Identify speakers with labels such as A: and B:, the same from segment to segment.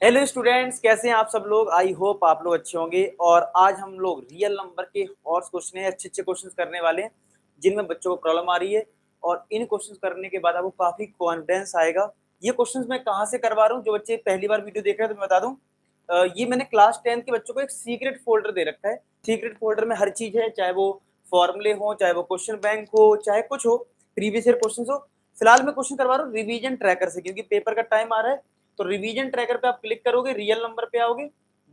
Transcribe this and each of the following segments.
A: Hello students, कैसे हैं आप सब लोग। आई होप आप लोग अच्छे होंगे। और आज हम लोग रियल नंबर के हॉर्स क्वेश्चन है, अच्छे अच्छे क्वेश्चन करने वाले हैं जिनमें बच्चों को प्रॉब्लम आ रही है। और इन क्वेश्चन करने के बाद आपको काफी कॉन्फिडेंस आएगा। ये क्वेश्चन मैं कहाँ से करवा रहा हूँ, जो बच्चे पहली बार वीडियो देख रहे हैं तो मैं बता दूँ, ये मैंने क्लास 10 के बच्चों को एक सीक्रेट फोल्डर दे रखा है। सीक्रेट फोल्डर में हर चीज है, चाहे वो फॉर्मूले हो, चाहे वो क्वेश्चन बैंक हो, चाहे कुछ हो, प्रीवियस ईयर क्वेश्चन हो। फिलहाल मैं क्वेश्चन करवा रहा हूँ रिवीजन ट्रैकर से, क्योंकि पेपर का टाइम आ रहा है। तो रिवीजन ट्रैकर पे आप क्लिक करोगे, रियल नंबर पे आओगे,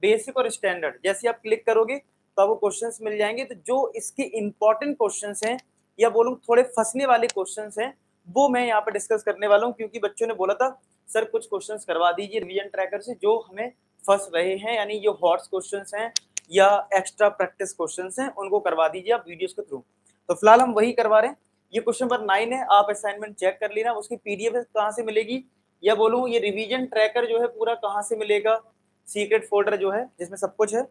A: बेसिक और स्टैंडर्ड जैसे आप क्लिक करोगे तो आपको क्वेश्चंस मिल जाएंगे। तो जो इसके इंपॉर्टेंट क्वेश्चंस हैं या बोलूं थोड़े फंसने वाले क्वेश्चंस हैं, वो मैं यहाँ पे डिस्कस करने वाला हूँ। क्योंकि बच्चों ने बोला था सर कुछ क्वेश्चंस करवा दीजिए रिवीजन ट्रैकर से जो हमें फंस रहे हैं, यानी जो हॉट्स क्वेश्चंस हैं या एक्स्ट्रा प्रैक्टिस क्वेश्चंस हैं उनको करवा दीजिए आप वीडियोस के थ्रू। तो फिलहाल हम वही करवा रहे हैं। ये क्वेश्चन नंबर 9 है, आप असाइनमेंट चेक कर लेना। उसकी पीडीएफ कहाँ से मिलेगी, या बोलूं ये रिवीजन ट्रैकर जो है पूरा कहाँ से मिलेगा, सीक्रेट फोल्डर जो है जिसमें सब कुछ है।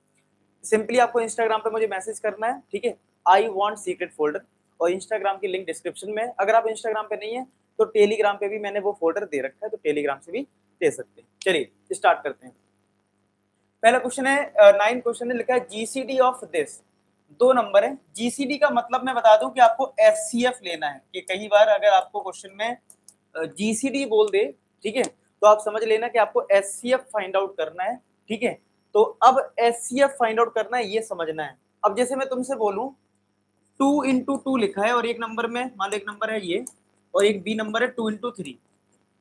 A: सिंपली आपको इंस्टाग्राम पे मुझे मैसेज करना है, ठीक है, आई वांट सीक्रेट फोल्डर। और इंस्टाग्राम की लिंक डिस्क्रिप्शन में है। अगर आप इंस्टाग्राम पे नहीं है तो टेलीग्राम पे भी मैंने वो फोल्डर दे रखा है, तो टेलीग्राम से भी दे सकते हैं। चलिए स्टार्ट करते हैं। पहला क्वेश्चन है, 9 क्वेश्चन है, लिखा है जीसीडी ऑफ दिस। 2 नंबर है। जीसीडी का मतलब मैं बता दूं कि आपको एचसीएफ लेना है। कि कई बार अगर आपको क्वेश्चन में जीसीडी बोल दे, ठीक है, तो आप समझ लेना कि आपको एचसीएफ फाइंड आउट करना है। ठीक है, तो अब एचसीएफ फाइंड आउट करना है, ये समझना है। अब जैसे मैं तुमसे बोलूं 2 × 2 लिखा है और एक नंबर में मान लो एक नंबर है ये और एक बी नंबर है 2 × 3।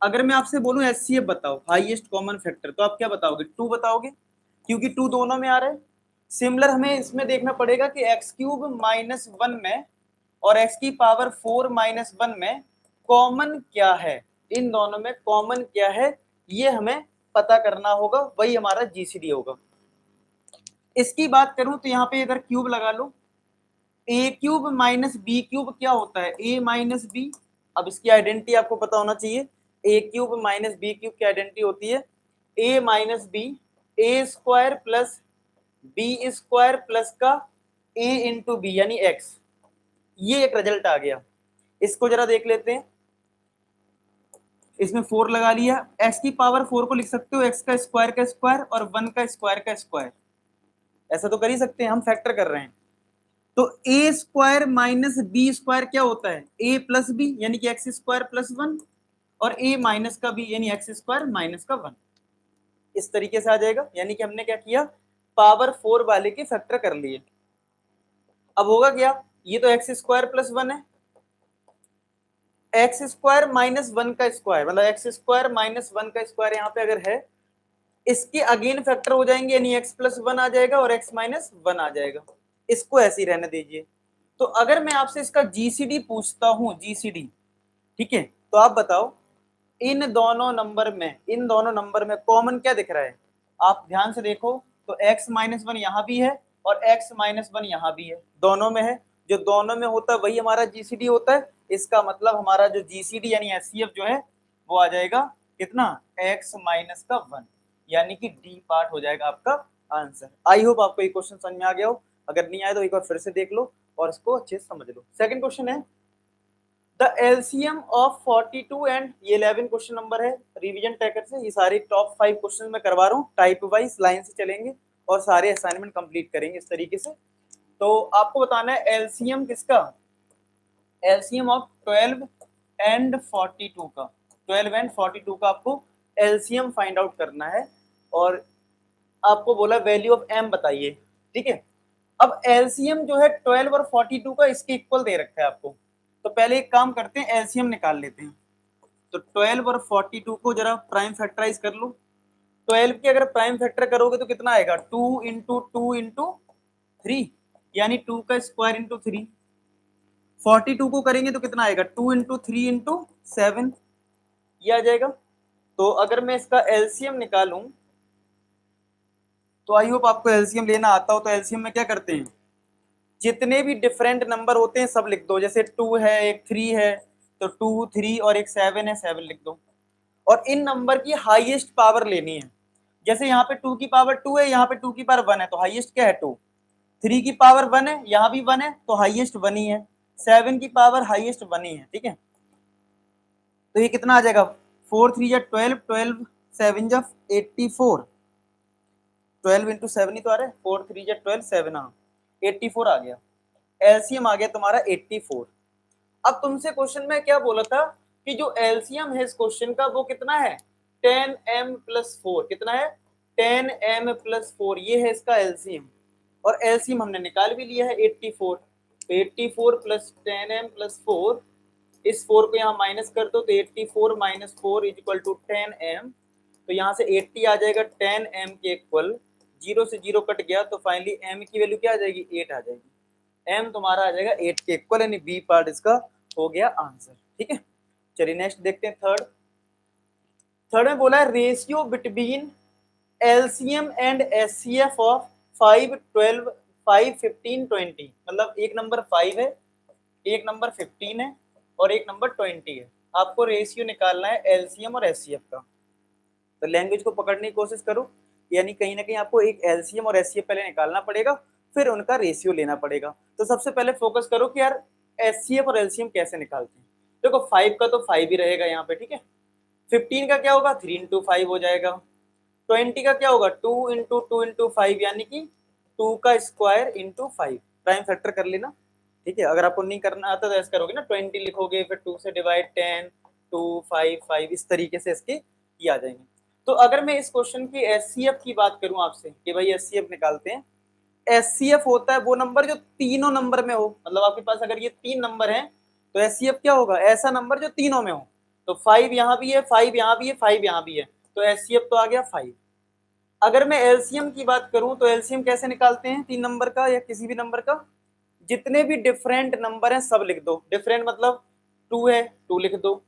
A: अगर मैं आपसे बोलूं एचसीएफ बताओ, हाईएस्ट कॉमन फैक्टर, तो आप क्या बताओगे? 2 बताओगे, क्योंकि 2 दोनों में आ रहा है। सिमिलर हमें इसमें देखना पड़ेगा कि x³ - 1 में और x⁴ - 1 में कॉमन क्या है। इन दोनों में कॉमन क्या है ये हमें पता करना होगा, वही हमारा जीसीडी होगा। इसकी बात करूं तो यहाँ पे इधर क्यूब लगा लो। a³ - b³ क्या होता है? a - b। अब इसकी आइडेंटिटी आपको पता होना चाहिए। a³ - b³ की आइडेंटिटी होती है a - b a² plus b² plus का a × b यानी x। ये एक रिजल्ट आ गया। इसको जरा देख लेते हैं। इसमें 4 लगा लिया। x⁴ को लिख सकते हो x का स्क्वायर और 1 का स्क्वायर। ऐसा तो कर ही सकते हैं, हम फैक्टर कर रहे हैं। तो a² - b² क्या होता है? a प्लस बी यानी कि x² प्लस 1 और a माइनस का b यानी x² माइनस का 1। इस तरीके से आ जाएगा। यानी कि हमने क्या किया, पावर 4 वाले के फैक्टर कर लिए। अब होगा क्या, ये तो x² प्लस 1 है, x² माइनस 1 का स्क्वायर मतलब x² माइनस 1 का स्क्वायर यहाँ पे अगर है, इसके अगेन फैक्टर हो जाएंगे, यानी x प्लस 1 आ जाएगा और x माइनस 1 आ जाएगा। इसको ऐसे ही रहने दीजिए। तो अगर मैं आपसे इसका जीसीडी पूछता हूं, जीसीडी, ठीक है, तो आप बताओ इन दोनों नंबर में कॉमन क्या दिख रहा है? आप ध्यान से देखो तो x - 1 यहाँ भी है और x - 1 यहाँ भी है, दोनों में है। जो दोनों में होता है वही हमारा जीसीडी होता है। इसका मतलब हमारा जो जीसीडी यानी एचसीएफ जो है वो आ जाएगा कितना, x - 1, यानी कि डी पार्ट हो जाएगा आपका आंसर। आई होप आपको ये क्वेश्चन समझ में आ गया हो। अगर नहीं आया तो एक बार फिर से देख लो और इसको अच्छे से समझ लो। सेकंड क्वेश्चन है, द एलसीएम ऑफ 42 एंड, ये 11 क्वेश्चन नंबर है रिवीजन ट्रैकर से। ये सारे टॉप 5 क्वेश्चन मैं करवा रहा हूँ, टाइप वाइज लाइन से चलेंगे और सारे असाइनमेंट कंप्लीट करेंगे इस तरीके से। तो आपको बताना है एलसीएम किसका, एलसीएम ऑफ 12 एंड 42 का। 12 एंड 42 का आपको एलसीएम फाइंड आउट करना है और आपको बोला वैल्यू ऑफ एम बताइए, ठीक है। अब एलसीएम जो है 12 और 42 का इसके इक्वल दे रखा है आपको। तो पहले एक काम करते हैं, एलसीएम निकाल लेते हैं। तो 12 और 42 को जरा प्राइम फैक्टराइज कर लो। 12 की अगर प्राइम फैक्टर करोगे तो कितना आएगा, 2 × 2 × 3 यानी 2 का स्क्वायर × 3। 42 को करेंगे तो कितना आएगा, 2 × 3 × 7, ये आ जाएगा। तो अगर मैं इसका एलसीएम निकालूं तो आई होप आपको एलसीएम लेना आता हो। तो एलसीएम में क्या करते हैं, जितने भी डिफरेंट नंबर होते हैं सब लिख दो। जैसे 2 है, एक 3 है, तो 2 3 और एक 7 है, 7 लिख दो। और इन नंबर की हाईएस्ट पावर लेनी है। जैसे यहाँ पे 2 की पावर 2 है, यहाँ पे 2 की पावर 1 है, तो हाईएस्ट क्या है 2। 3 की पावर 1 है, यहाँ भी 1 है, तो हाईएस्ट 1 ही है। 7 की पावर हाईएस्ट 1 ही है, ठीक है। तो ये कितना आ जाएगा, 4 3 या 12, 12 7 जब 84, 12 इंटू 7 ही तो आ रहा है, 4 3 जब 12, 7, हाँ 84 आ गया, एलसीएम आ गया तुम्हारा 84। अब तुमसे क्वेश्चन में क्या बोला था कि जो एलसीएम है इस क्वेश्चन का वो कितना है 10m प्लस 4, कितना है 10m प्लस 4, ये है इसका एलसीएम, और एलसीएम हमने निकाल भी लिया है 84, 84 प्लस 10m प्लस 4, इस 4 को यहाँ माइनस कर दो तो 84 minus 4 is equal to 10m, तो यहाँ से 80 आ जाएगा 10m के इक्वल, 0 से 0 कट गया तो फाइनली m की वैल्यू क्या आ जाएगी 8 आ जाएगी, m तुम्हारा आ जाएगा 8 के इक्वल, यानी बी पार्ट इसका हो गया आंसर। ठीक है, चलिए नेक्स्ट देखते हैं थर्ड में बोला है ratio between LCM and HCF of 5 12 5 15 20, मतलब एक नंबर 5 है, एक नंबर 15 है और एक नंबर 20 है, आपको रेशियो निकालना है एलसीएम और एचसीएफ का। तो लैंग्वेज को पकड़ने की कोशिश करो, यानी कहीं ना कहीं आपको एक एलसीएम और एचसीएफ पहले निकालना पड़ेगा, फिर उनका रेशियो लेना पड़ेगा। तो सबसे पहले फोकस करो कि यार एचसीएफ और एलसीएम कैसे निकालते हैं। देखो 5 का तो 5 ही रहेगा यहाँ पे, ठीक है, 15 का क्या होगा 3 इंटू 5 हो जाएगा, 20 का क्या होगा 2 इंटू 2 इंटू 5, यानी कि 2 का स्क्वायर इंटू 5, प्राइम फैक्टर कर लेना। ठीक है, अगर आपको नहीं करना आता तो ऐसे करोगे ना, 20 लिखोगे फिर 2 से डिवाइड 10 2 5 5, इस तरीके से इसके ये आ जाएंगे। तो अगर मैं इस क्वेश्चन की एचसीएफ की बात करूं आपसे कि भाई एचसीएफ निकालते हैं, एचसीएफ होता है वो नंबर जो तीनों नंबर में हो, मतलब आपके पास अगर ये 3 नंबर हैं तो एचसीएफ क्या होगा ऐसा नंबर जो तीनों में हो, तो 5 यहाँ भी है 5 यहाँ भी है 5 यहाँ भी है, तो एचसीएफ तो आ गया 5। अगर मैं एलसीएम की बात करूं तो एलसीएम कैसे निकालते हैं 3 नंबर का या किसी भी नंबर का, जितने भी डिफरेंट नंबर हैं सब लिख दो, डिफरेंट मतलब 2 है 2 लिख दो,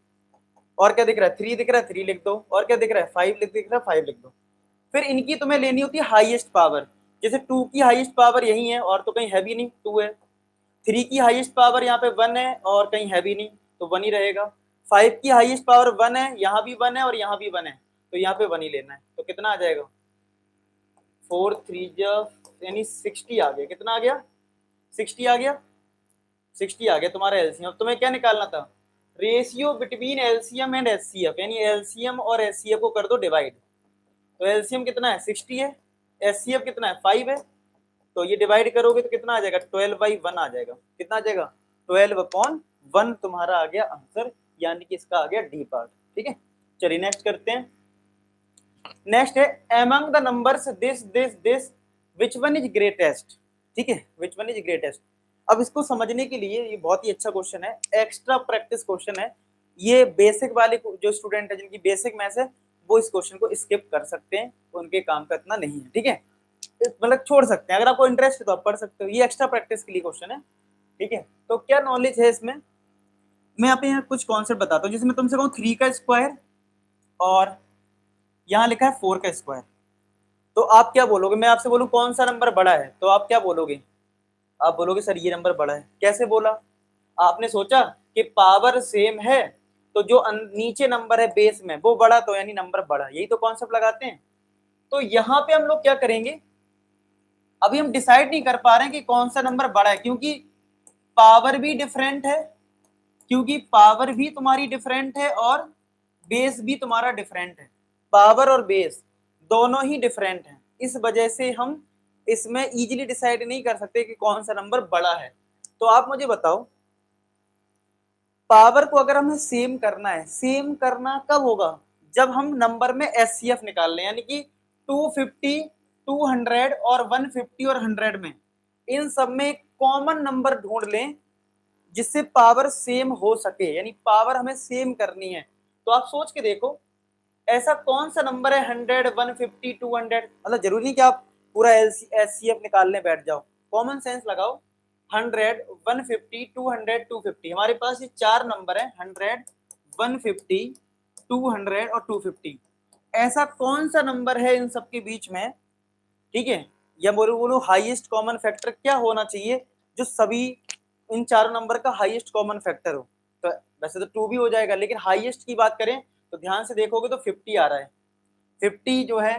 A: और क्या दिख रहा है 3 दिख रहा है 3 लिख दो, और क्या दिख रहा है 5 दिख रहा है 5 लिख दो। फिर इनकी तुम्हें लेनी होती है हाईएस्ट पावर, जैसे 2 की हाईएस्ट पावर यही है और तो कहीं है भी नहीं 2 है, 3 की हाईएस्ट पावर यहाँ पे 1 है और कहीं है भी नहीं तो 1 ही रहेगा, 5 की हाईएस्ट पावर 1 है, यहाँ भी 1 है और यहाँ भी 1 है, तो यहाँ पे 1 ही लेना है। तो कितना आ जाएगा 4 3 यानी 60 आ गया, कितना आ गया 60 आ गया, 60 आ गया तुम्हारा एलसीएम। अब तुम्हें क्या निकालना था ratio between LCM and HCF, यानी एलसीएम और एचसीएफ को कर दो डिवाइड, तो एलसीएम कितना है 60 है, एचसीएफ कितना है 5 है, तो ये डिवाइड करोगे तो कितना आ जाएगा 12/1 आ जाएगा, कितना आ जाएगा 12/1 तुम्हारा आ गया आंसर, यानी कि इसका आ गया डी पार्ट। ठीक है, चलिए नेक्स्ट करते हैं। नेक्स्ट है among the numbers this this this which one is greatest. ठीक है, विच वन इज ग्रेटेस्ट। अब इसको समझने के लिए ये बहुत ही अच्छा क्वेश्चन है, एक्स्ट्रा प्रैक्टिस क्वेश्चन है, ये बेसिक वाले जो स्टूडेंट है जिनकी बेसिक मैथ्स है वो इस क्वेश्चन को स्किप कर सकते हैं, उनके काम का इतना नहीं है। ठीक है, मतलब छोड़ सकते हैं, अगर आपको इंटरेस्ट है तो आप पढ़ सकते हो, ये एक्स्ट्रा प्रैक्टिस के लिए क्वेश्चन है। ठीक है, तो क्या नॉलेज है इसमें, मैं यहाँ कुछ कॉन्सेप्ट बताता हूँ, जैसे मैं तुमसे कहूँ 3 का स्क्वायर और यहाँ लिखा है 4 का स्क्वायर, तो आप क्या बोलोगे, मैं आपसे बोलूँ कौन सा नंबर बड़ा है तो आप क्या बोलोगे, आप बोलोगे सर ये नंबर बड़ा है। कैसे बोला, आपने सोचा कि पावर सेम है तो जो नीचे नंबर है बेस में वो बड़ा, तो यानी नंबर बड़ा, यही तो कॉन्सेप्ट लगाते हैं। तो यहाँ पे हम लोग क्या करेंगे, अभी हम डिसाइड नहीं कर पा रहे हैं कि कौन सा नंबर बड़ा है, क्योंकि पावर भी डिफरेंट है, क्योंकि पावर भी तुम्हारी डिफरेंट है और बेस भी तुम्हारा डिफरेंट है, पावर और बेस दोनों ही डिफरेंट हैं, इस वजह से हम इसमें इजीली डिसाइड नहीं कर सकते कि कौन सा नंबर बड़ा है। तो आप मुझे बताओ पावर को अगर हमें सेम करना है, सेम करना कब होगा, जब हम नंबर में एचसीएफ निकाल लें, यानी कि 250 200 और 150 और 100 में इन सब में एक कॉमन नंबर ढूंढ लें जिससे पावर सेम हो सके, यानी पावर हमें सेम करनी है। तो आप सोच के देखो ऐसा कौन सा नंबर है 100 150 200, मतलब जरूरी नहीं कि आप पूरा एचसीएफ निकालने बैठ जाओ, कॉमन सेंस लगाओ। 100 150 200 250, हमारे पास ये 4 नंबर है 100 150 200 और 250, ऐसा कौन सा नंबर है इन सबके बीच में, ठीक है, या बोलो हाईएस्ट कॉमन फैक्टर क्या होना चाहिए जो सभी इन चारों नंबर का हाईएस्ट कॉमन फैक्टर हो। तो वैसे तो 2 भी हो जाएगा, लेकिन हाईएस्ट की बात करें तो ध्यान से देखोगे तो 50 आ रहा है, 50 जो है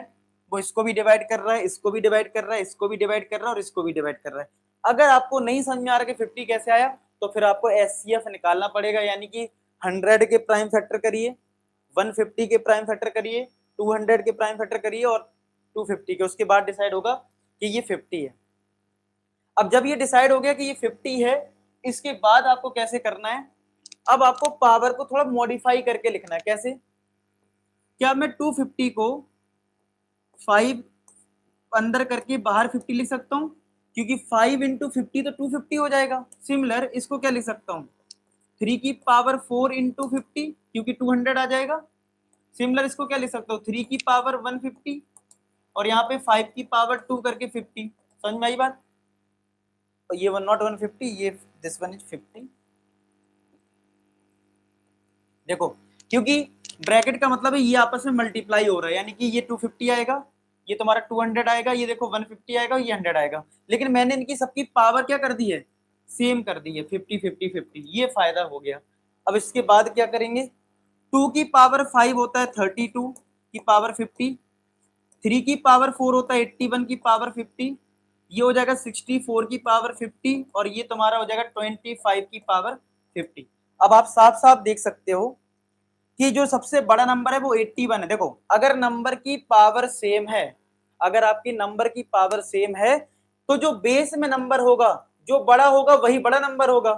A: वो इसको भी डिवाइड कर रहा है, इसको भी डिवाइड कर रहा है, इसको भी डिवाइड कर रहा है और इसको भी डिवाइड कर रहा है। अगर आपको नहीं समझ में आ रहा कि 50 कैसे आया तो फिर आपको एचसीएफ निकालना पड़ेगा, यानी कि 100 के प्राइम फैक्टर करिए, 150 के प्राइम फैक्टर करिए 200 के प्राइम फैक्टर करिए और 250 के, उसके बाद डिसाइड होगा कि ये 50 है। अब जब ये डिसाइड हो गया कि ये 50 है, इसके बाद आपको कैसे करना है, अब आपको पावर को थोड़ा मॉडिफाई करके लिखना है। कैसे? क्या मैं 250 को 5 अंदर करके बाहर 50 लिख सकता हूं, क्योंकि 5 इंटू 50 तो 250 हो जाएगा। सिमिलर इसको क्या लिख सकता हूं, 3 की पावर 4 इंटू 50, क्योंकि 200 आ जाएगा। सिमिलर इसको क्या लिख सकता हूँ, 3 की पावर 150 और यहाँ पे 5 की पावर 2 करके 50। समझ में आई बात? और ये नॉट 150, ये दिस वन इज 50। देखो, क्योंकि ब्रैकेट का मतलब है ये आपस में मल्टीप्लाई हो रहा है, यानी कि ये 250 आएगा, ये तुम्हारा 200 आएगा, ये देखो 150 आएगा, ये 100 आएगा। लेकिन मैंने इनकी सबकी पावर क्या कर दी है, सेम कर दी है, 50 50 50। ये फायदा हो गया। अब इसके बाद क्या करेंगे, 2 की पावर 5 होता है 32 की पावर 50, 3 की पावर 4 होता है 81 की पावर 50, ये हो जाएगा 64 की पावर 50 और ये तुम्हारा हो जाएगा 25 की पावर 50। अब आप साफ साफ देख सकते हो कि जो सबसे बड़ा नंबर है वो 81 है। देखो, अगर नंबर की पावर सेम है, अगर आपकी नंबर की पावर सेम है, तो जो बेस में नंबर होगा, जो बड़ा होगा वही बड़ा नंबर होगा।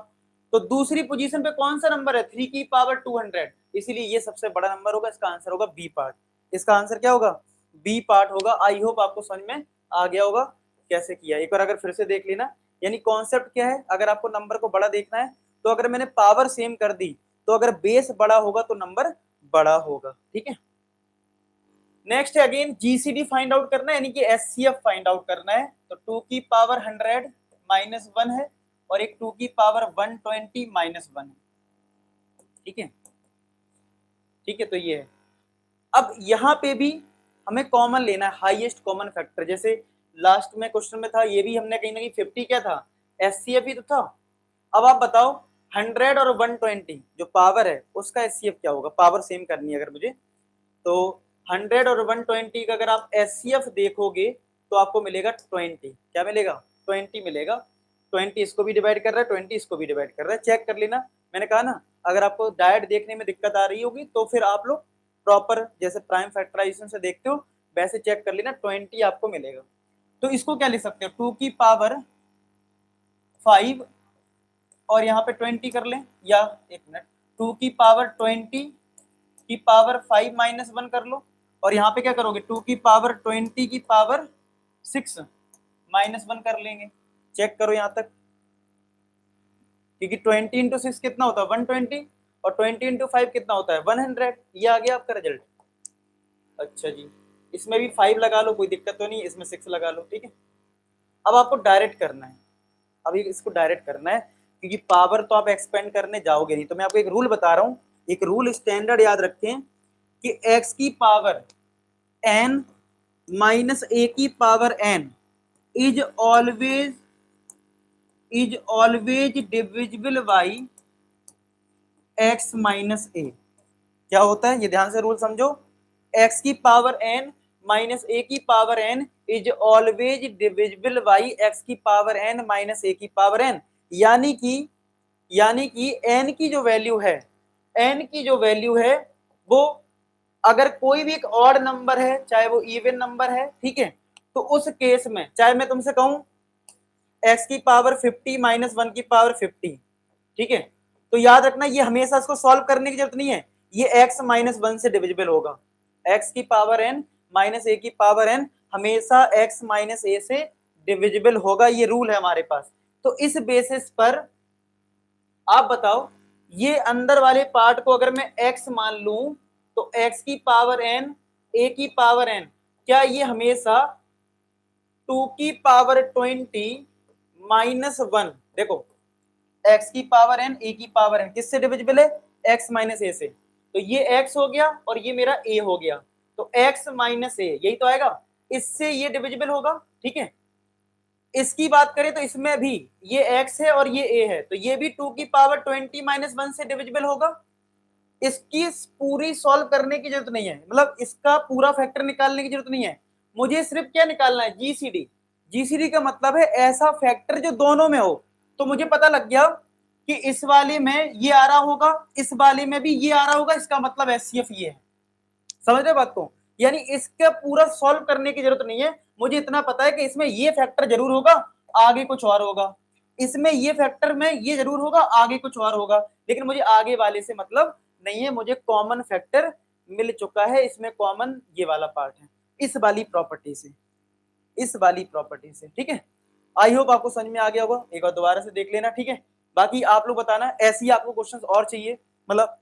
A: तो दूसरी पोजीशन पे कौन सा नंबर है, 3 की पावर 200, इसीलिए ये सबसे बड़ा नंबर होगा। इसका आंसर होगा बी पार्ट। इसका आंसर क्या होगा, बी पार्ट होगा। आई होप आपको समझ में आ गया होगा कैसे किया। एक बार अगर फिर से देख लेना, यानी कॉन्सेप्ट क्या है, अगर आपको नंबर को बड़ा देखना है तो अगर मैंने पावर सेम कर दी, तो अगर बेस बड़ा होगा तो नंबर बड़ा होगा। ठीक है, नेक्स्ट है अगेन जीसीडी फाइंड आउट करना है, यानी कि एचसीएफ फाइंड आउट करना है। तो 2 की पावर 100 माइनस 1 है और एक 2 की पावर 120 माइनस 1 है। ठीक है, ठीक है, तो ये है। अब यहाँ पे भी हमें कॉमन लेना है, हाईएस्ट कॉमन फैक्टर। जैसे लास्ट में क्वेश्चन में था, ये भी हमने कहीं ना कहीं 50 क्या था, एचसीएफ ही तो था। अब आप बताओ 100 और 120 जो पावर है उसका एचसीएफ क्या होगा, पावर सेम करनी है अगर मुझे, तो 100 और 120 का अगर आप एचसीएफ देखोगे तो आपको मिलेगा 20। क्या मिलेगा, 20 मिलेगा। 20 इसको भी डिवाइड कर रहा है, 20 इसको भी डिवाइड कर रहा है। चेक कर लेना, मैंने कहा ना, अगर आपको डायरेक्ट देखने में दिक्कत आ रही होगी तो फिर आप लोग प्रॉपर जैसे प्राइम फैक्टराइजेशन से देखते हो वैसे चेक कर लेना, 20 आपको मिलेगा। तो इसको क्या लिख सकते हो, 2 की पावर 5 और यहाँ पे 20 कर लें, या एक मिनट, 2 की पावर 20 की पावर 5 माइनस 1 कर लो, और यहाँ पे क्या करोगे, 2 की पावर 20 की पावर 6 माइनस 1 कर लेंगे। चेक करो यहाँ तक, क्योंकि 20 इंटू 6 कितना होता है 120 और 20 इंटू 5 कितना होता है 100। ये आ गया आपका रिजल्ट। अच्छा जी, इसमें भी 5 लगा लो, कोई दिक्कत तो नहीं, इसमें 6 लगा लो। ठीक है, अब आपको डायरेक्ट करना है, अभी इसको डायरेक्ट करना है, क्योंकि पावर तो आप एक्सपेंड करने जाओगे नहीं। तो मैं आपको एक रूल बता रहा हूँ, एक रूल स्टैंडर्ड याद रखें कि x की पावर n माइनस a की power n is always divisible by x minus a। क्या होता है ये ध्यान से रूल समझो, x की पावर n माइनस a की power n is always divisible by x की पावर n माइनस a की पावर n। यानी कि n की जो वैल्यू है, n की जो वैल्यू है वो अगर कोई भी एक ऑड नंबर है, चाहे वो इवन नंबर है, ठीक है, तो उस केस में चाहे मैं तुमसे कहूं x की पावर 50 माइनस 1 की पावर 50, ठीक है, तो याद रखना ये हमेशा इसको सॉल्व करने की जरूरत नहीं है, ये x माइनस 1 से डिविजिबल होगा। x की पावर n माइनस a की पावर n हमेशा x माइनस a से डिविजिबल होगा, ये रूल है हमारे पास। तो इस बेसिस पर आप बताओ, ये अंदर वाले पार्ट को अगर मैं x मान लूं तो x की पावर n a की पावर n, क्या ये हमेशा 2 की पावर 20 माइनस 1, देखो x की पावर n a की पावर n किससे डिविजिबल है, x माइनस a से, तो ये x हो गया और ये मेरा a हो गया, तो x माइनस a यही तो आएगा, इससे ये डिविजिबल होगा। ठीक है, इसकी बात करें तो इसमें भी ये x है और ये a है, तो ये भी 2 की पावर 20 माइनस 1 से डिविजिबल होगा। इसकी पूरी सॉल्व करने की जरूरत नहीं है, मतलब इसका पूरा फैक्टर निकालने की जरूरत नहीं है, मुझे सिर्फ क्या निकालना है, जीसीडी। जीसीडी का मतलब है ऐसा फैक्टर जो दोनों में हो। तो मुझे पता लग गया कि इस वाले में ये आ रहा होगा, इस वाले में भी ये आ रहा होगा, इसका मतलब एचसीएफ ये है। समझ रहे बात को, यानी इसका पूरा सॉल्व करने की जरूरत नहीं है, मुझे इतना पता है कि इसमें ये फैक्टर जरूर होगा, आगे कुछ और होगा, इसमें ये फैक्टर में ये जरूर होगा, आगे कुछ और होगा, लेकिन मुझे आगे वाले से मतलब नहीं है, मुझे कॉमन फैक्टर मिल चुका है, इसमें कॉमन ये वाला पार्ट है, इस वाली प्रॉपर्टी से, इस वाली प्रॉपर्टी से। ठीक है, आई होप आपको समझ में आ गया होगा, एक बार दोबारा से देख लेना। ठीक है, बाकी आप लोग बताना ऐसे ही आपको क्वेश्चंस और चाहिए, मतलब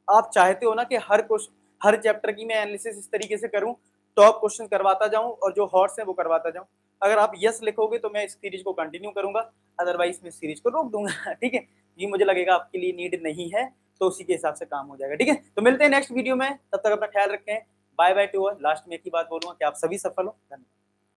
A: आप चाहते हो ना कि हर क्वेश्चन, हर चैप्टर की मैं एनालिसिस इस तरीके से करूं, टॉप क्वेश्चन करवाता जाऊं और जो हॉट्स हैं वो करवाता जाऊं। अगर आप यस लिखोगे तो मैं इस सीरीज को कंटिन्यू करूंगा, अदरवाइज मैं सीरीज को रोक दूंगा। ठीक है, ये मुझे लगेगा आपके लिए नीड नहीं है, तो उसी के हिसाब से काम हो जाएगा। ठीक है, तो मिलते हैं नेक्स्ट वीडियो में, तब तक अपना ख्याल रखें, bye bye to all. Last में एक ही बात बोलूंगा कि आप सभी सफल हो। धन्यवाद।